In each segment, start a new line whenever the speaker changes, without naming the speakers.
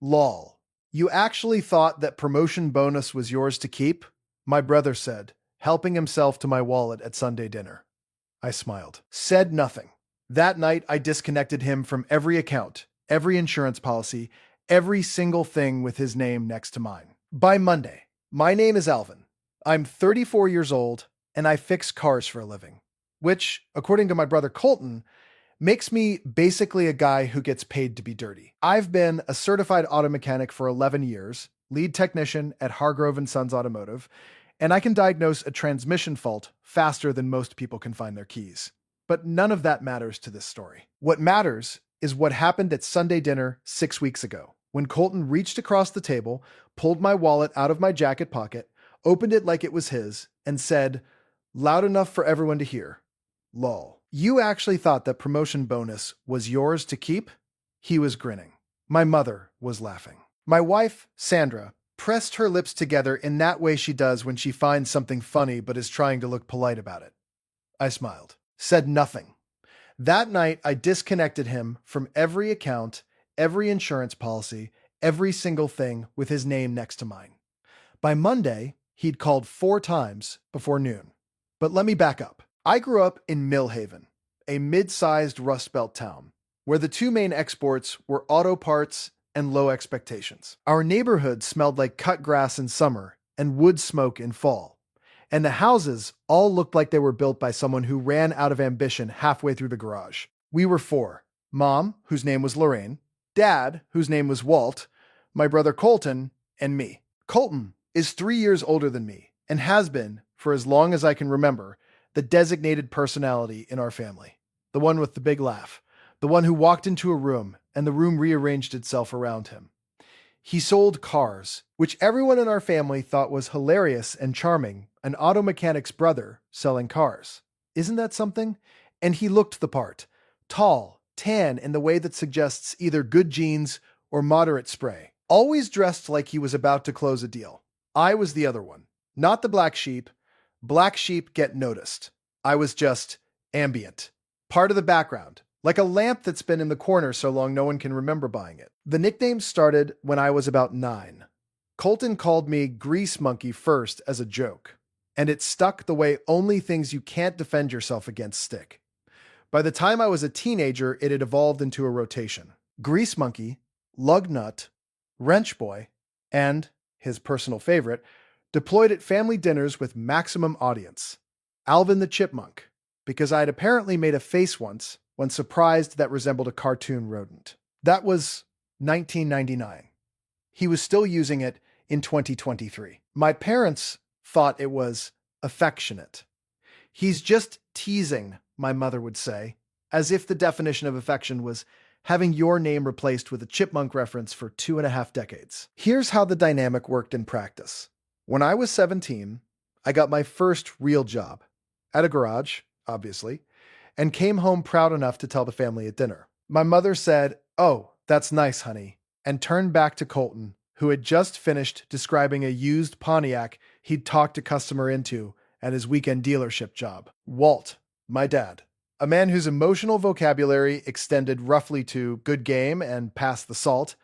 Lol. You actually thought that promotion bonus was yours to keep? My brother said, helping himself to my wallet at Sunday dinner. I smiled. Said nothing. That night, I disconnected him from every account, every insurance policy, every single thing with his name next to mine. By Monday, my name is Alvin. I'm 34 years old, and I fix cars for a living, which, according to my brother Colton, makes me basically a guy who gets paid to be dirty. I've been a certified auto mechanic for 11 years, lead technician at Hargrove and Sons Automotive, and I can diagnose a transmission fault faster than most people can find their keys. But none of that matters to this story. What matters is what happened at Sunday dinner 6 weeks ago, when Colton reached across the table, pulled my wallet out of my jacket pocket, opened it like it was his, and said, loud enough for everyone to hear, lol. You actually thought that promotion bonus was yours to keep? He was grinning. My mother was laughing. My wife, Sandra, pressed her lips together in that way she does when she finds something funny but is trying to look polite about it. I smiled. Said nothing. That night, I disconnected him from every account, every insurance policy, every single thing with his name next to mine. By Monday, he'd called 4 times before noon. But let me back up. I grew up in Millhaven, a mid-sized Rust Belt town, where the 2 main exports were auto parts and low expectations. Our neighborhood smelled like cut grass in summer and wood smoke in fall, and the houses all looked like they were built by someone who ran out of ambition halfway through the garage. We were 4. Mom, whose name was Lorraine, Dad, whose name was Walt, my brother Colton, and me. Colton is 3 years older than me and has been, for as long as I can remember, the designated personality in our family. The one with the big laugh. The one who walked into a room and the room rearranged itself around him. He sold cars, which everyone in our family thought was hilarious and charming, an auto mechanic's brother selling cars. Isn't that something? And he looked the part. Tall, tan in the way that suggests either good genes or moderate spray. Always dressed like he was about to close a deal. I was the other one. Not the black sheep. Black sheep get noticed. I was just ambient. Part of the background. Like a lamp that's been in the corner so long no one can remember buying it. The nickname started when I was about 9. Colton called me Grease Monkey first as a joke, and it stuck the way only things you can't defend yourself against stick. By the time I was a teenager, it had evolved into a rotation. Grease Monkey, Lug Nut, Wrench Boy, and, his personal favorite, deployed at family dinners with maximum audience, Alvin the Chipmunk, because I had apparently made a face once when surprised that resembled a cartoon rodent. That was 1999. He was still using it in 2023. My parents thought it was affectionate. He's just teasing, my mother would say, as if the definition of affection was having your name replaced with a chipmunk reference for 2.5 decades. Here's how the dynamic worked in practice. When I was 17, I got my first real job, at a garage, obviously, and came home proud enough to tell the family at dinner. My mother said, "Oh, that's nice, honey," and turned back to Colton, who had just finished describing a used Pontiac he'd talked a customer into at his weekend dealership job. Walt, my dad, a man whose emotional vocabulary extended roughly to good game and pass the salt,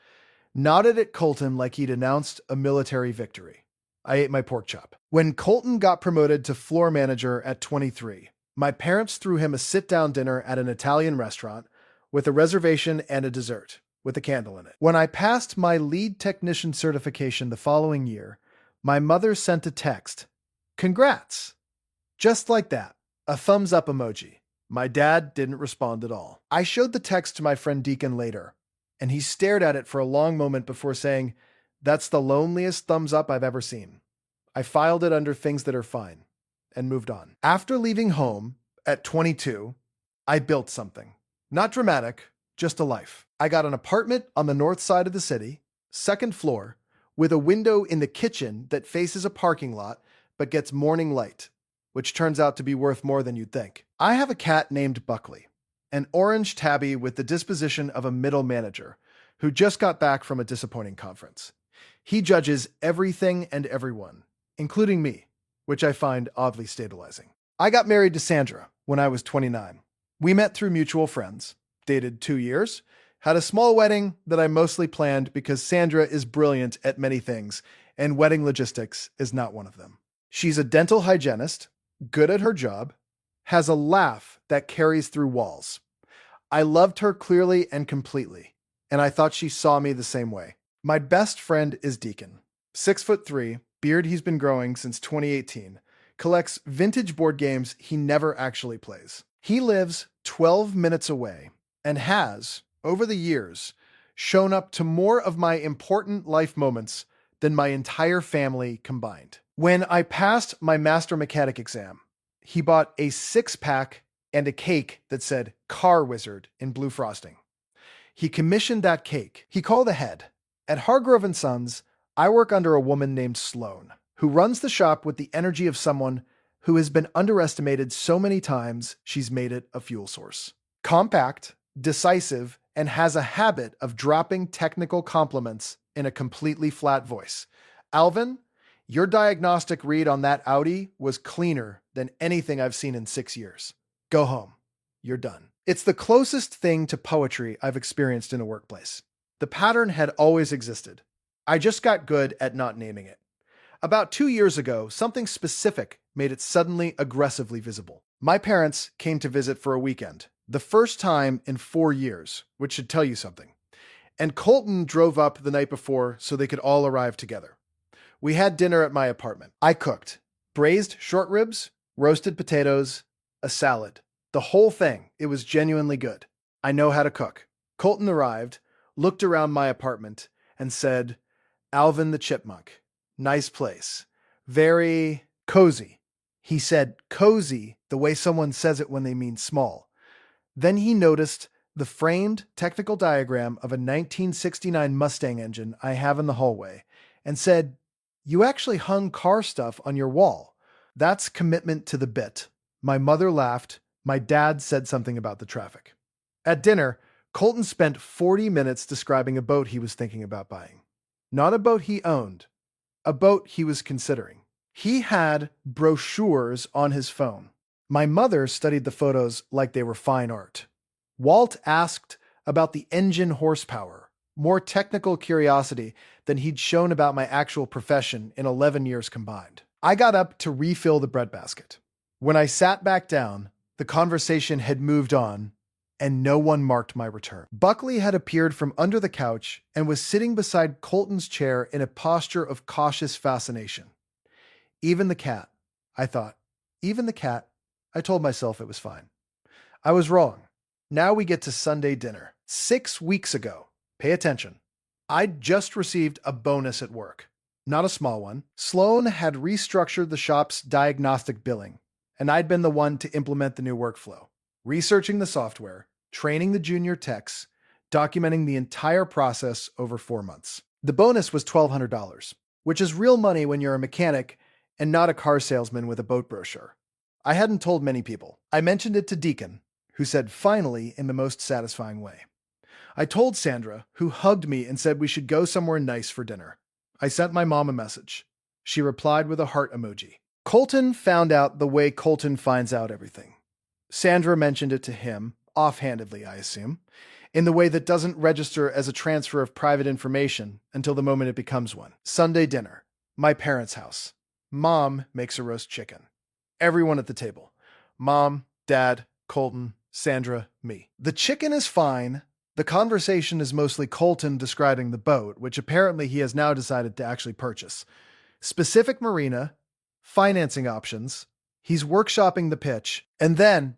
nodded at Colton like he'd announced a military victory. I ate my pork chop. When Colton got promoted to floor manager at 23, my parents threw him a sit-down dinner at an Italian restaurant with a reservation and a dessert with a candle in it. When I passed my lead technician certification the following year, my mother sent a text. Congrats! Just like that. A thumbs up emoji. My dad didn't respond at all. I showed the text to my friend Deacon later, and he stared at it for a long moment before saying, "That's the loneliest thumbs up I've ever seen." I filed it under things that are fine and moved on. After leaving home at 22, I built something. Not dramatic, just a life. I got an apartment on the north side of the city, 2nd floor, with a window in the kitchen that faces a parking lot but gets morning light, which turns out to be worth more than you'd think. I have a cat named Buckley, an orange tabby with the disposition of a middle manager who just got back from a disappointing conference. He judges everything and everyone, including me, which I find oddly stabilizing. I got married to Sandra when I was 29. We met through mutual friends, dated 2 years, Had a small wedding that I mostly planned because Sandra is brilliant at many things, and wedding logistics is not one of them. She's a dental hygienist, good at her job, has a laugh that carries through walls. I loved her clearly and completely, and I thought she saw me the same way. My best friend is Deacon. 6'3", beard he's been growing since 2018, collects vintage board games he never actually plays. He lives 12 minutes away and has, over the years, shown up to more of my important life moments than my entire family combined. When I passed my master mechanic exam, he bought a 6-pack and a cake that said Car Wizard in blue frosting. He commissioned that cake. He called ahead. At Hargrove & Sons, I work under a woman named Sloan, who runs the shop with the energy of someone who has been underestimated so many times she's made it a fuel source. Compact, decisive, and has a habit of dropping technical compliments in a completely flat voice. Alvin, your diagnostic read on that Audi was cleaner than anything I've seen in 6 years. Go home. You're done. It's the closest thing to poetry I've experienced in a workplace. The pattern had always existed. I just got good at not naming it. About 2 years ago, something specific made it suddenly aggressively visible. My parents came to visit for a weekend, the first time in 4 years, which should tell you something. And Colton drove up the night before so they could all arrive together. We had dinner at my apartment. I cooked braised short ribs, roasted potatoes, a salad. The whole thing. It was genuinely good. I know how to cook. Colton arrived, looked around my apartment, and said, Alvin the Chipmunk. Nice place. Very cozy. He said cozy the way someone says it when they mean small. Then he noticed the framed technical diagram of a 1969 Mustang engine I have in the hallway and said, You actually hung car stuff on your wall. That's commitment to the bit. My mother laughed. My dad said something about the traffic. At dinner, Colton spent 40 minutes describing a boat he was thinking about buying. Not a boat he owned, a boat he was considering. He had brochures on his phone. My mother studied the photos like they were fine art. Walt asked about the engine horsepower, more technical curiosity than he'd shown about my actual profession in 11 years combined. I got up to refill the breadbasket. When I sat back down, the conversation had moved on, and no one marked my return. Buckley had appeared from under the couch and was sitting beside Colton's chair in a posture of cautious fascination. Even the cat, I thought. Even the cat. I told myself it was fine. I was wrong. Now we get to Sunday dinner. 6 weeks ago, pay attention, I'd just received a bonus at work. Not a small one. Sloan had restructured the shop's diagnostic billing, and I'd been the one to implement the new workflow, researching the software, training the junior techs, documenting the entire process over 4 months. The bonus was $1,200, which is real money when you're a mechanic and not a car salesman with a boat brochure. I hadn't told many people. I mentioned it to Deacon, who said finally in the most satisfying way. I told Sandra, who hugged me and said we should go somewhere nice for dinner. I sent my mom a message. She replied with a heart emoji. Colton found out the way Colton finds out everything. Sandra mentioned it to him, offhandedly, I assume, in the way that doesn't register as a transfer of private information until the moment it becomes one. Sunday dinner. My parents' house. Mom makes a roast chicken. Everyone at the table. Mom, Dad, Colton, Sandra, me. The chicken is fine. The conversation is mostly Colton describing the boat, which apparently he has now decided to actually purchase. Specific marina, financing options. He's workshopping the pitch. And then,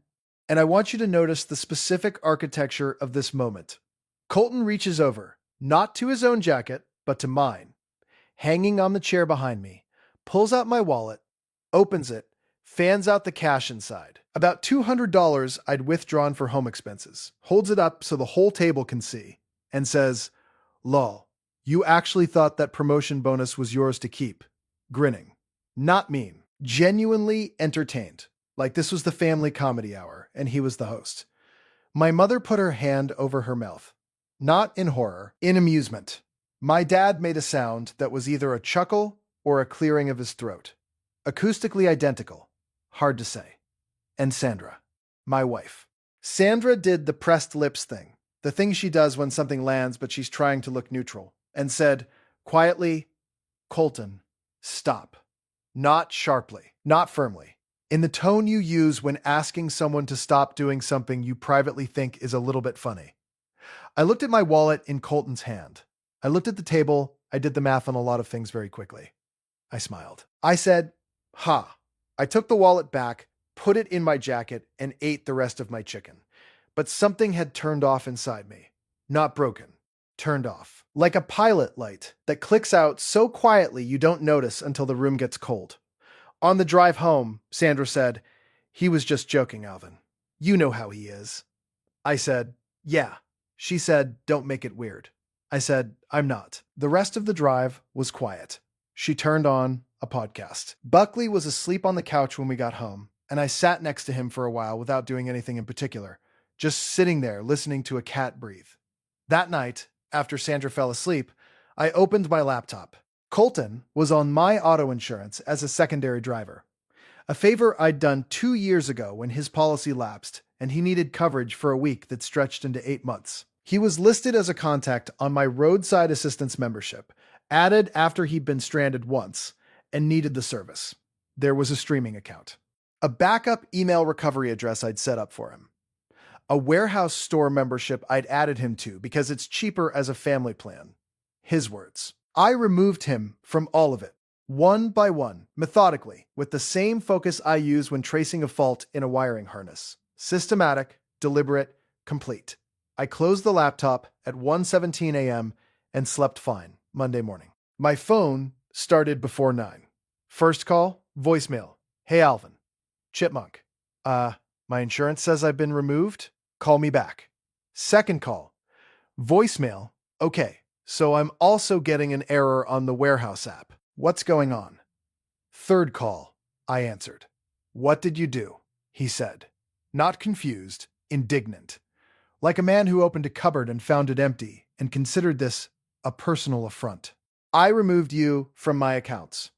and I want you to notice the specific architecture of this moment. Colton reaches over, not to his own jacket, but to mine, hanging on the chair behind me, pulls out my wallet, opens it, fans out the cash inside. About $200 I'd withdrawn for home expenses, holds it up so the whole table can see, and says, Lol, you actually thought that promotion bonus was yours to keep. Grinning. Not mean. Genuinely entertained. Like this was the family comedy hour, and he was the host. My mother put her hand over her mouth. Not in horror, in amusement. My dad made a sound that was either a chuckle or a clearing of his throat. Acoustically identical. Hard to say. And Sandra, my wife. Sandra did the pressed lips thing, the thing she does when something lands but she's trying to look neutral, and said, quietly, Colton, stop. Not sharply, not firmly. In the tone you use when asking someone to stop doing something you privately think is a little bit funny. I looked at my wallet in Colton's hand. I looked at the table. I did the math on a lot of things very quickly. I smiled. I said, ha. I took the wallet back, put it in my jacket, and ate the rest of my chicken. But something had turned off inside me. Not broken. Turned off. Like a pilot light that clicks out so quietly you don't notice until the room gets cold. On the drive home, Sandra said, he was just joking, Alvin. You know how he is. I said, yeah. She said, don't make it weird. I said, I'm not. The rest of the drive was quiet. She turned on a podcast. Buckley was asleep on the couch when we got home, and I sat next to him for a while without doing anything in particular, just sitting there listening to a cat breathe. That night, after Sandra fell asleep, I opened my laptop. Colton was on my auto insurance as a secondary driver, a favor I'd done 2 years ago when his policy lapsed and he needed coverage for a week that stretched into 8 months. He was listed as a contact on my roadside assistance membership, added after he'd been stranded once, and needed the service. There was a streaming account, a backup email recovery address I'd set up for him, a warehouse store membership I'd added him to because it's cheaper as a family plan. His words. I removed him from all of it, one by one, methodically, with the same focus I use when tracing a fault in a wiring harness. Systematic, deliberate, complete. I closed the laptop at 1:17 a.m. and slept fine Monday morning. My phone started before 9. First call, voicemail. Hey, Alvin. Chipmunk. My insurance says I've been removed. Call me back. Second call, voicemail. Okay, so I'm also getting an error on the warehouse app. What's going on? Third call, I answered. What did you do? He said. Not confused, indignant. Like a man who opened a cupboard and found it empty and considered this a personal affront. I removed you from my accounts.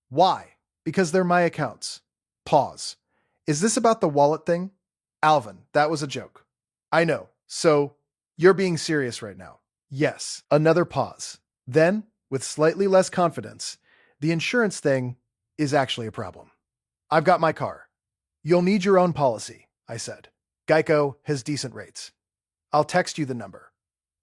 Why? Because they're my accounts. Pause. Is this about the wallet thing? Alvin, that was a joke. I know. So, you're being serious right now. Yes. Another pause. Then, with slightly less confidence, the insurance thing is actually a problem. I've got my car. You'll need your own policy, I said. Geico has decent rates. I'll text you the number.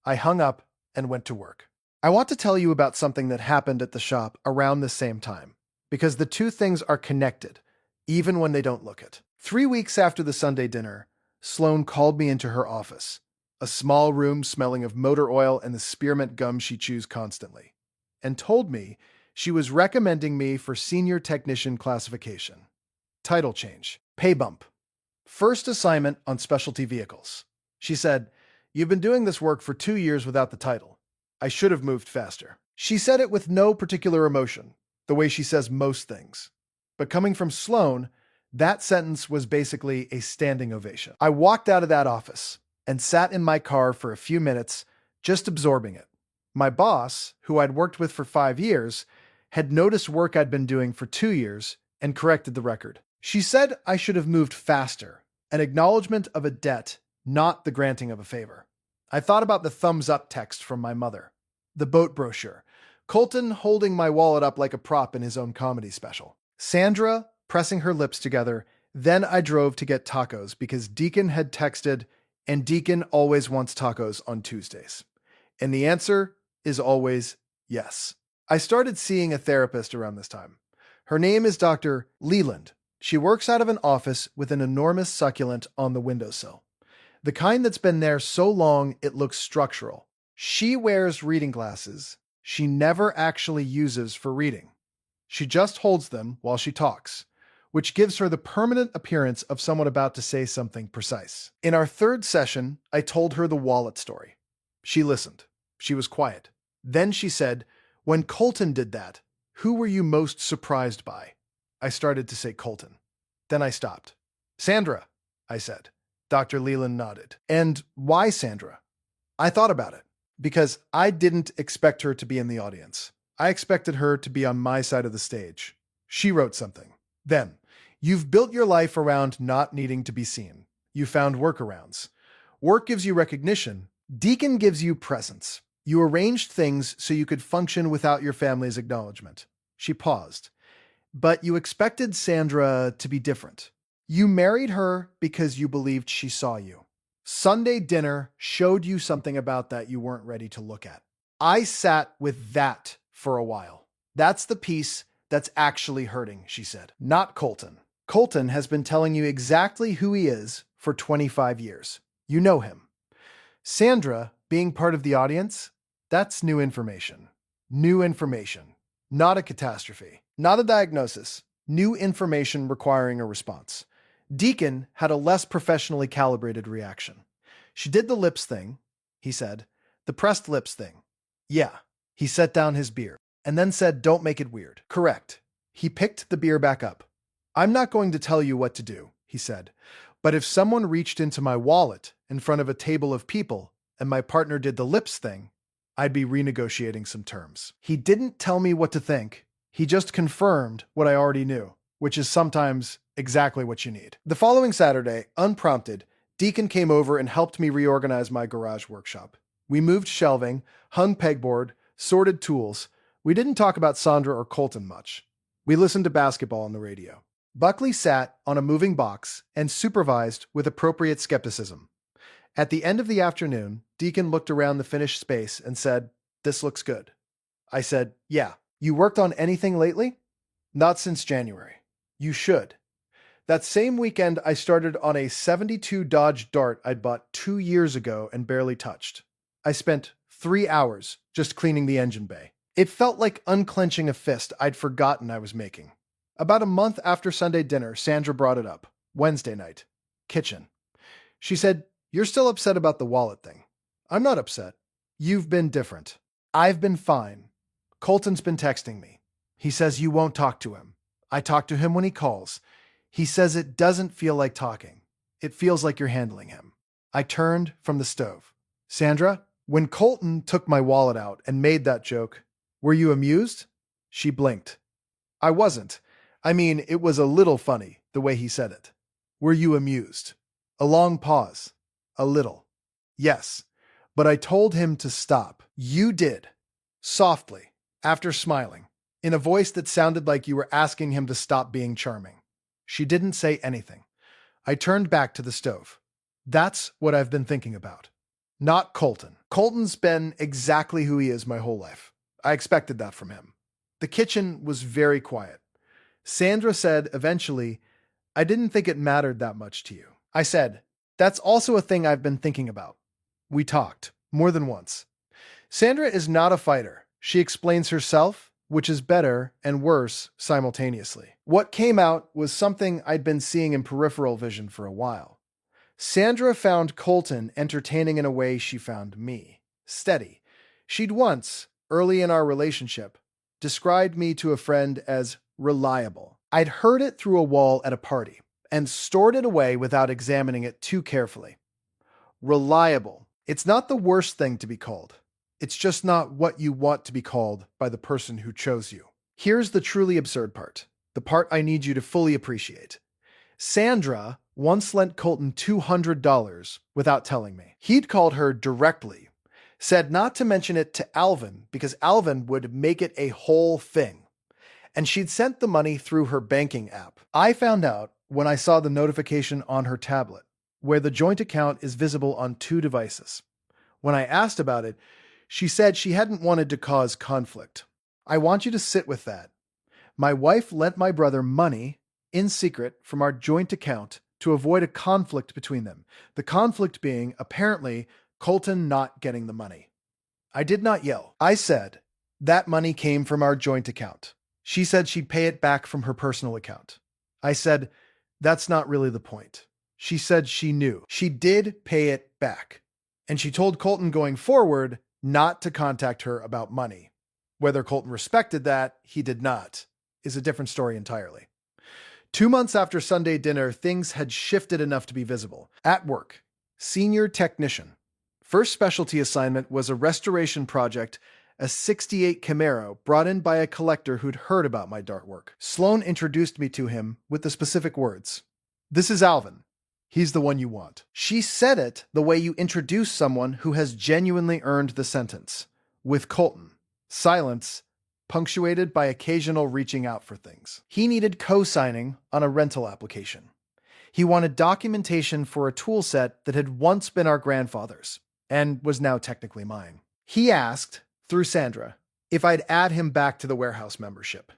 I hung up and went to work. I want to tell you about something that happened at the shop around the same time, because the two things are connected, even when they don't look it. 3 weeks after the Sunday dinner, Sloane called me into her office, a small room smelling of motor oil and the spearmint gum she chews constantly, and told me she was recommending me for senior technician classification. Title change, pay bump, first assignment on specialty vehicles. She said, "You've been doing this work for 2 years without the title. I should have moved faster." She said it with no particular emotion, the way she says most things. But coming from Sloane, that sentence was basically a standing ovation. I walked out of that office and sat in my car for a few minutes, just absorbing it. My boss, who I'd worked with for 5 years, had noticed work I'd been doing for 2 years and corrected the record. She said I should have moved faster, an acknowledgement of a debt, not the granting of a favor. I thought about the thumbs up text from my mother, the boat brochure, Colton holding my wallet up like a prop in his own comedy special, Sandra pressing her lips together. Then I drove to get tacos because Deacon had texted, and Deacon always wants tacos on Tuesdays. And the answer is always yes. I started seeing a therapist around this time. Her name is Dr. Leland. She works out of an office with an enormous succulent on the windowsill. The kind that's been there so long it looks structural. She wears reading glasses she never actually uses for reading. She just holds them while she talks, which gives her the permanent appearance of someone about to say something precise. In our third session, I told her the wallet story. She listened. She was quiet. Then she said, "When Colton did that, who were you most surprised by?" I started to say Colton. Then I stopped. "Sandra," I said. Dr. Leland nodded. "And why Sandra?" I thought about it, because I didn't expect her to be in the audience. I expected her to be on my side of the stage. She wrote something. Then, "You've built your life around not needing to be seen. You found workarounds. Work gives you recognition, Deacon gives you presents. You arranged things so you could function without your family's acknowledgement. She paused. But you expected Sandra to be different. You married her because you believed she saw you. Sunday dinner showed you something about that you weren't ready to look at. I sat with that for a while. That's the piece that's actually hurting, she said. Not Colton. Colton has been telling you exactly who he is for 25 years. You know him. Sandra, being part of the audience, that's new information. New information. Not a catastrophe. Not a diagnosis. New information requiring a response. Deacon had a less professionally calibrated reaction. She did the lips thing, he said. The pressed lips thing. Yeah. He set down his beer and then said, "Don't make it weird." Correct. He picked the beer back up. "I'm not going to tell you what to do," he said. "But if someone reached into my wallet in front of a table of people and my partner did the lips thing, I'd be renegotiating some terms." He didn't tell me what to think. He just confirmed what I already knew, which is sometimes exactly what you need. The following Saturday, unprompted, Deacon came over and helped me reorganize my garage workshop. We moved shelving, hung pegboard, sorted tools. We didn't talk about Sandra or Colton much. We listened to basketball on the radio. Buckley sat on a moving box and supervised with appropriate skepticism. At the end of the afternoon, Deacon looked around the finished space and said, "This looks good." I said, "Yeah. You worked on anything lately?" "Not since January." "You should." That same weekend, I started on a '72 Dodge Dart I'd bought 2 years ago and barely touched. I spent 3 hours just cleaning the engine bay. It felt like unclenching a fist I'd forgotten I was making. About a month after Sunday dinner, Sandra brought it up. Wednesday night. Kitchen. She said, "You're still upset about the wallet thing." "I'm not upset. You've been different." "I've been fine. Colton's been texting me. He says you won't talk to him. I talk to him when he calls. He says it doesn't feel like talking. It feels like you're handling him." I turned from the stove. "Sandra, when Colton took my wallet out and made that joke, were you amused?" She blinked. "I wasn't. I mean, it was a little funny, the way he said it." "Were you amused?" A long pause. "A little." "Yes, but I told him to stop." "You did." Softly, after smiling, in a voice that sounded like you were asking him to stop being charming. She didn't say anything. I turned back to the stove. "That's what I've been thinking about. Not Colton. Colton's been exactly who he is my whole life. I expected that from him." The kitchen was very quiet. Sandra said eventually, "I didn't think it mattered that much to you." I said, "That's also a thing I've been thinking about." We talked, more than once. Sandra is not a fighter. She explains herself, which is better and worse simultaneously. What came out was something I'd been seeing in peripheral vision for a while. Sandra found Colton entertaining in a way she found me. Steady. She'd once, early in our relationship, described me to a friend as reliable. I'd heard it through a wall at a party and stored it away without examining it too carefully. Reliable. It's not the worst thing to be called. It's just not what you want to be called by the person who chose you. Here's the truly absurd part, the part I need you to fully appreciate. Sandra once lent Colton $200 without telling me. He'd called her directly, said not to mention it to Alvin because Alvin would make it a whole thing. And she'd sent the money through her banking app. I found out when I saw the notification on her tablet, where the joint account is visible on 2 devices. When I asked about it, she said she hadn't wanted to cause conflict. I want you to sit with that. My wife lent my brother money in secret from our joint account to avoid a conflict between them. The conflict being, apparently, Colton not getting the money. I did not yell. I said, that money came from our joint account. She said she'd pay it back from her personal account. I said, that's not really the point. She said she knew. She did pay it back. And she told Colton going forward not to contact her about money. Whether Colton respected that, he did not, is a different story entirely. 2 months after Sunday dinner, things had shifted enough to be visible. At work, senior technician. First specialty assignment was a restoration project, a '68 Camaro brought in by a collector who'd heard about my dart work. Sloan introduced me to him with the specific words. This is Alvin. He's the one you want. She said it the way you introduce someone who has genuinely earned the sentence, with Colton. Silence, punctuated by occasional reaching out for things. He needed co-signing on a rental application. He wanted documentation for a tool set that had once been our grandfather's and was now technically mine. He asked, through Sandra, if I'd add him back to the warehouse membership.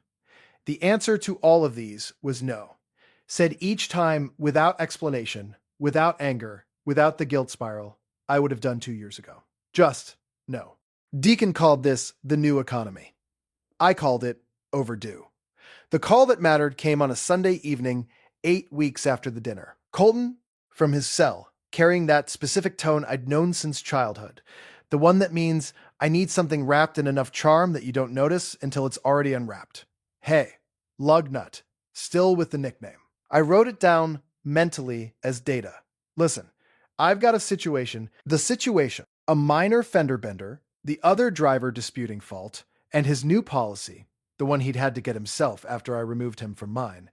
The answer to all of these was no. Said each time without explanation, without anger, without the guilt spiral, I would have done 2 years ago. Just no. Deacon called this the new economy. I called it overdue. The call that mattered came on a Sunday evening, 8 weeks after the dinner. Colton, from his cell, carrying that specific tone I'd known since childhood. The one that means I need something wrapped in enough charm that you don't notice until it's already unwrapped. Hey, Lugnut, still with the nickname. I wrote it down mentally as data. Listen, I've got a situation, a minor fender bender, the other driver disputing fault, and his new policy, the one he'd had to get himself after I removed him from mine,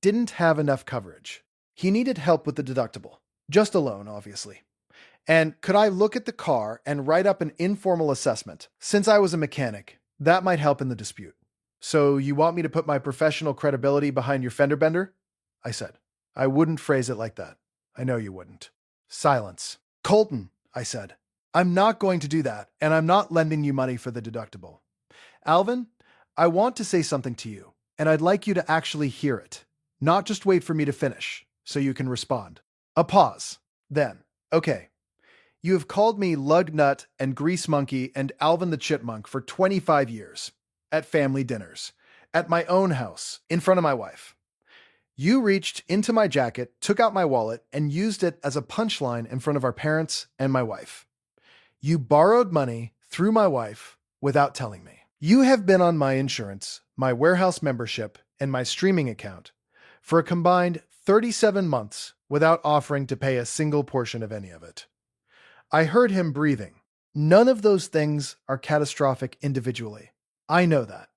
didn't have enough coverage. He needed help with the deductible. Just a loan, obviously. And could I look at the car and write up an informal assessment? Since I was a mechanic, that might help in the dispute. So you want me to put my professional credibility behind your fender bender? I said. I wouldn't phrase it like that. I know you wouldn't. Silence. Colton, I said. I'm not going to do that, and I'm not lending you money for the deductible. Alvin, I want to say something to you, and I'd like you to actually hear it, not just wait for me to finish, so you can respond. A pause. Then, okay. You have called me Lugnut and Grease Monkey and Alvin the Chipmunk for 25 years, at family dinners, at my own house, in front of my wife. You reached into my jacket, took out my wallet, and used it as a punchline in front of our parents and my wife. You borrowed money through my wife without telling me. You have been on my insurance, my warehouse membership, and my streaming account for a combined 37 months without offering to pay a single portion of any of it. I heard him breathing. None of those things are catastrophic individually. I know that.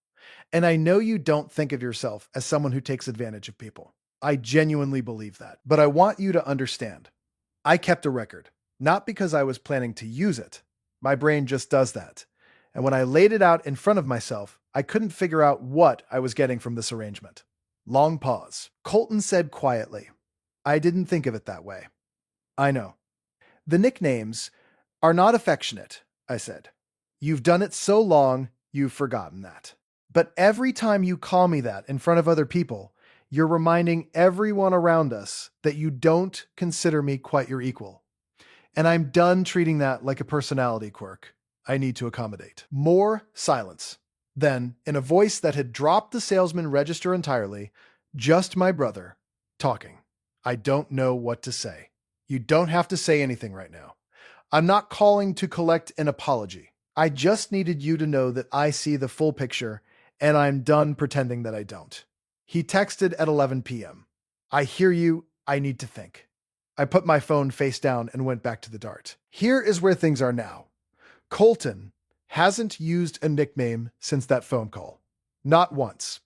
And I know you don't think of yourself as someone who takes advantage of people. I genuinely believe that. But I want you to understand. I kept a record, not because I was planning to use it. My brain just does that. And when I laid it out in front of myself, I couldn't figure out what I was getting from this arrangement. Long pause. Colton said quietly, I didn't think of it that way. I know. The nicknames are not affectionate, I said. You've done it so long, you've forgotten that. But every time you call me that in front of other people, you're reminding everyone around us that you don't consider me quite your equal. And I'm done treating that like a personality quirk I need to accommodate. More silence. Then, in a voice that had dropped the salesman register entirely, just my brother, talking. I don't know what to say. You don't have to say anything right now. I'm not calling to collect an apology. I just needed you to know that I see the full picture, and I'm done pretending that I don't. He texted at 11 p.m. I hear you. I need to think. I put my phone face down and went back to the Dart. Here is where things are now. Colton hasn't used a nickname since that phone call. Not once.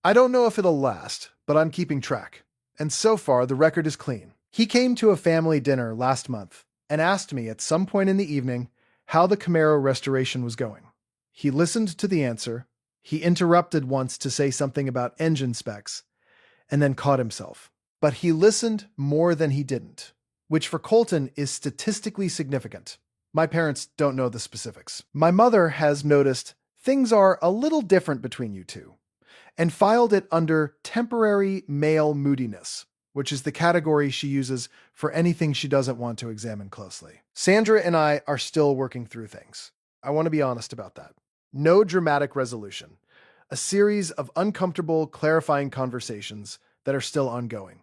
I don't know if it'll last, but I'm keeping track. And so far, the record is clean. He came to a family dinner last month and asked me at some point in the evening how the Camaro restoration was going. He listened to the answer. He interrupted once to say something about engine specs, and then caught himself. But he listened more than he didn't, which for Colton is statistically significant. My parents don't know the specifics. My mother has noticed things are a little different between you two, and filed it under temporary male moodiness, which is the category she uses for anything she doesn't want to examine closely. Sandra and I are still working through things. I want to be honest about that. No dramatic resolution. A series of uncomfortable, clarifying conversations that are still ongoing.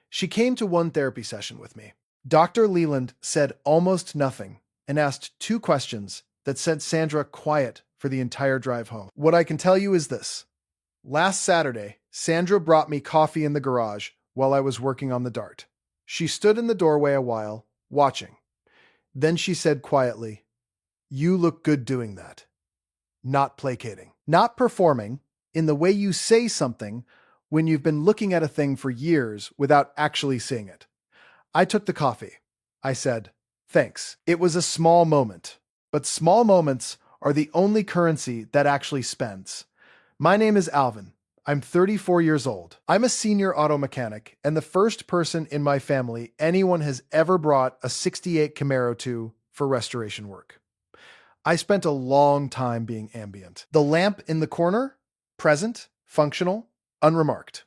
She came to one therapy session with me. Dr. Leland said almost nothing and asked 2 questions that sent Sandra quiet for the entire drive home. What I can tell you is this. Last Saturday, Sandra brought me coffee in the garage while I was working on the Dart. She stood in the doorway a while, watching. Then she said quietly, "You look good doing that." Not placating. Not performing, in the way you say something when you've been looking at a thing for years without actually seeing it. I took the coffee. I said, "Thanks." It was a small moment, but small moments are the only currency that actually spends. My name is Alvin. I'm 34 years old. I'm a senior auto mechanic and the first person in my family anyone has ever brought a 68 Camaro to for restoration work. I spent a long time being ambient. The lamp in the corner, present, functional, unremarked.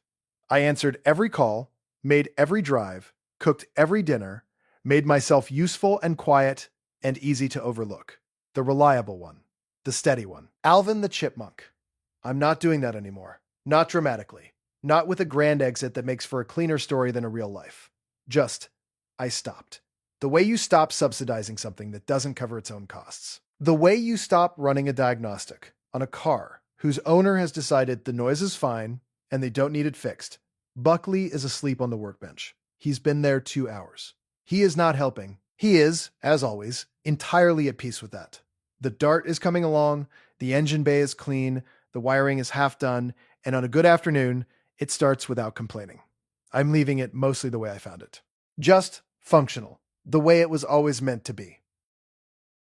I answered every call, made every drive, cooked every dinner, made myself useful and quiet and easy to overlook. The reliable one, the steady one. Alvin the Chipmunk. I'm not doing that anymore. Not dramatically. Not with a grand exit that makes for a cleaner story than a real life. Just, I stopped. The way you stop subsidizing something that doesn't cover its own costs. The way you stop running a diagnostic on a car whose owner has decided the noise is fine and they don't need it fixed. Buckley is asleep on the workbench. He's been there 2 hours. He is not helping. He is, as always, entirely at peace with that. The Dart is coming along, the engine bay is clean, the wiring is half done, and on a good afternoon, it starts without complaining. I'm leaving it mostly the way I found it. Just functional, the way it was always meant to be.